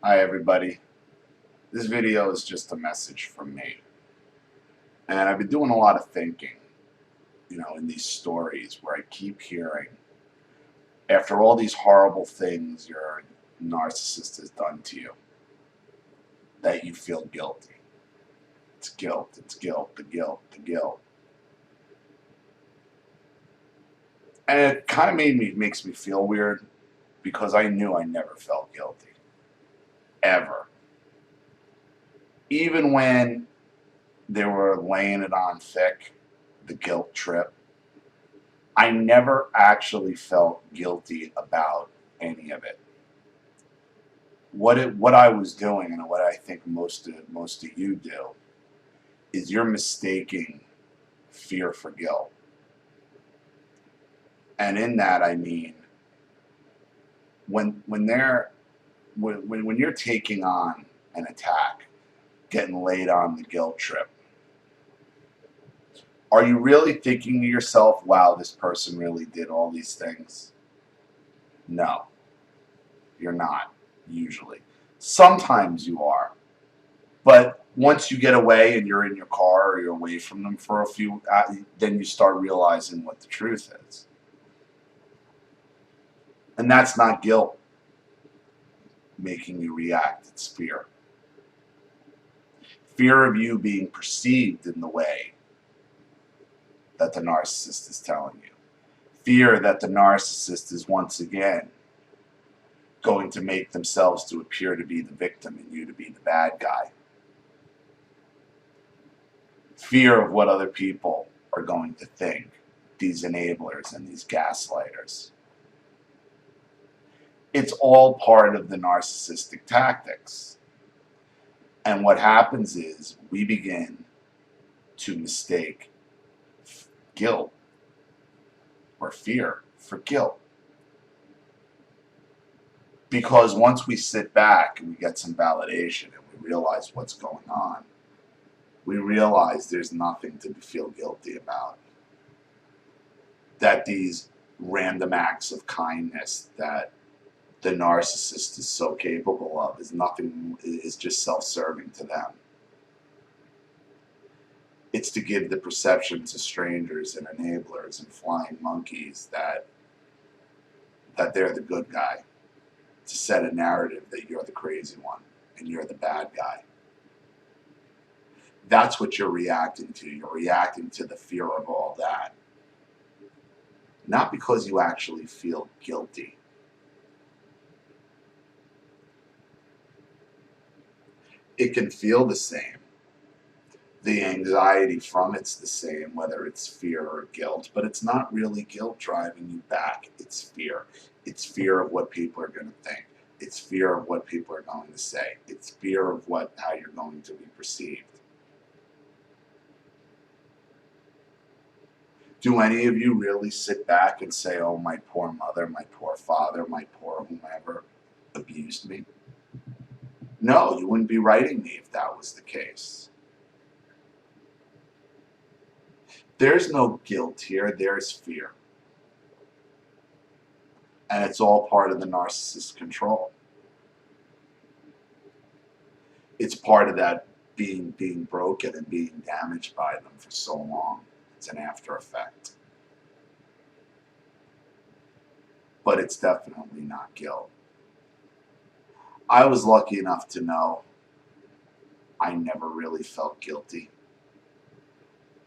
Hi everybody. This video is just a message from me. And I've been doing a lot of thinking, in these stories where I keep hearing, after all these horrible things your narcissist has done to you, that you feel guilty. It's guilt, the guilt, the guilt. And it kind of makes me feel weird because I knew I never felt guilty. Ever. Even when they were laying it on thick, the guilt trip, I never actually felt guilty about any of it. What I was doing, and what I think most of you do, is you're mistaking fear for guilt. And in that, I mean, when you're taking on an attack, getting laid on the guilt trip, are you really thinking to yourself, wow, this person really did all these things? No, you're not, usually. Sometimes you are. But once you get away and you're in your car or you're away from them for a few, then you start realizing what the truth is. And that's not guilt making you react, it's fear. Fear of you being perceived in the way that the narcissist is telling you. Fear that the narcissist is once again going to make themselves to appear to be the victim and you to be the bad guy. Fear of what other people are going to think, these enablers and these gaslighters. It's all part of the narcissistic tactics. And what happens is we begin to mistake guilt or fear for guilt. Because once we sit back and we get some validation and we realize what's going on, we realize there's nothing to feel guilty about. That these random acts of kindness that the narcissist is so capable of is just self-serving to them. It's to give the perception to strangers and enablers and flying monkeys that they're the good guy. To set a narrative that you're the crazy one and you're the bad guy. That's what you're reacting to. You're reacting to the fear of all that. Not because you actually feel guilty. It can feel the same. The anxiety from it's the same, whether it's fear or guilt, but it's not really guilt driving you back. It's fear. It's fear of what people are going to think. It's fear of what people are going to say. It's fear of how you're going to be perceived. Do any of you really sit back and say, oh, my poor mother, my poor father, my poor whomever abused me? No, you wouldn't be writing me if that was the case. There's no guilt here, there's fear. And it's all part of the narcissist's control. It's part of that being broken and being damaged by them for so long. It's an after effect. But it's definitely not guilt. I was lucky enough to know I never really felt guilty.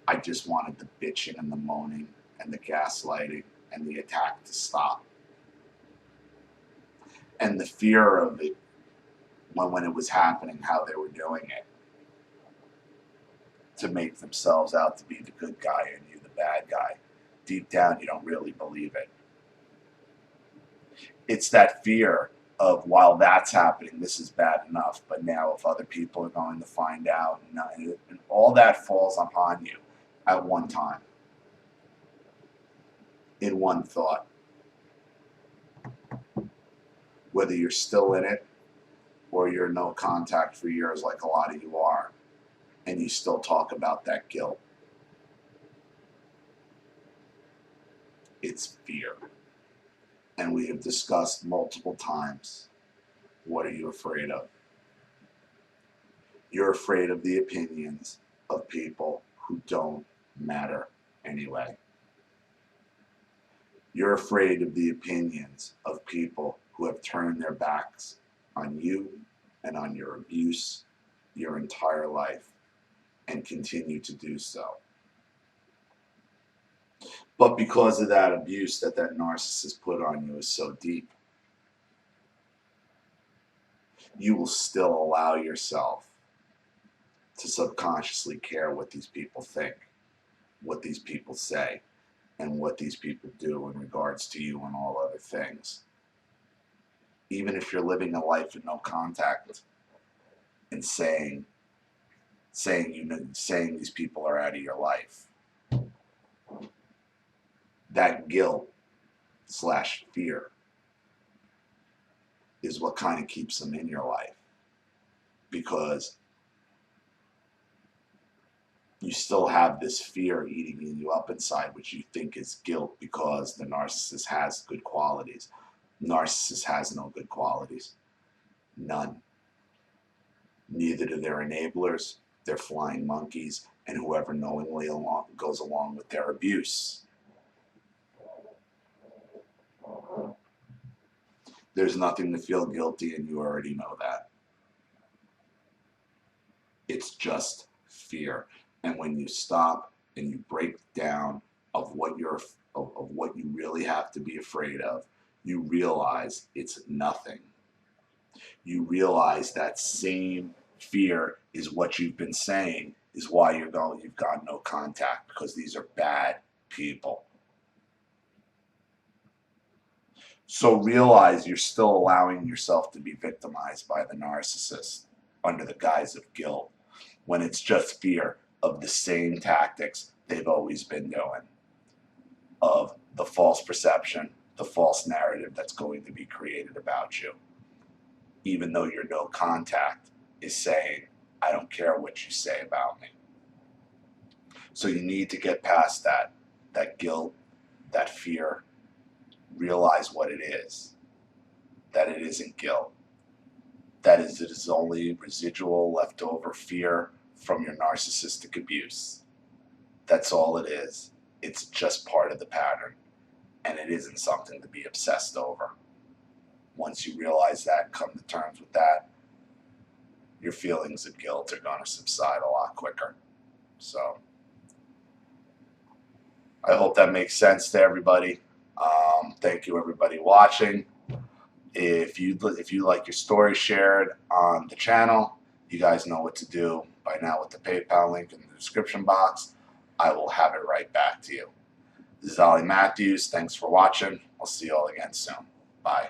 I just wanted the bitching and the moaning and the gaslighting and the attack to stop. And the fear of it when it was happening, how they were doing it, to make themselves out to be the good guy and you the bad guy. Deep down, you don't really believe it. It's that fear of, while that's happening, this is bad enough, but now if other people are going to find out, and all that falls upon you at one time, in one thought. Whether you're still in it, or you're no contact for years like a lot of you are, and you still talk about that guilt. It's fear. And we have discussed multiple times What are you afraid of? You're afraid of the opinions of people who don't matter anyway. You're afraid of the opinions of people who have turned their backs on you and on your abuse your entire life and continue to do so. But because of that abuse that narcissist put on you is so deep, you will still allow yourself to subconsciously care what these people think, what these people say, and what these people do in regards to you and all other things. Even if you're living a life with no contact and saying these people are out of your life, that guilt / fear is what kind of keeps them in your life, because you still have this fear eating you up inside, which you think is guilt because the narcissist has good qualities. Narcissist has no good qualities. None. Neither do their enablers, their flying monkeys, and whoever knowingly goes along with their abuse. There's nothing to feel guilty, and you already know that. It's just fear. And when you stop and you break down of what you really have to be afraid of, you realize it's nothing. You realize that same fear is what you've been saying is why you've got no contact, because these are bad people. So realize you're still allowing yourself to be victimized by the narcissist under the guise of guilt, when it's just fear of the same tactics they've always been doing, of the false perception, the false narrative that's going to be created about you. Even though your no contact is saying, I don't care what you say about me. So you need to get past that guilt, that fear, realize what it is, that it isn't guilt, that it is only residual leftover fear from your narcissistic abuse. That's all it is. It's just part of the pattern, and it isn't something to be obsessed over. Once you realize that, come to terms with that, your feelings of guilt are going to subside a lot quicker. So I hope that makes sense to everybody. Thank you, everybody watching. If you like your story shared on the channel, you guys know what to do by now with the PayPal link in the description box. I will have it right back to you. This is Ollie Matthews. Thanks for watching. I'll see you all again soon. Bye.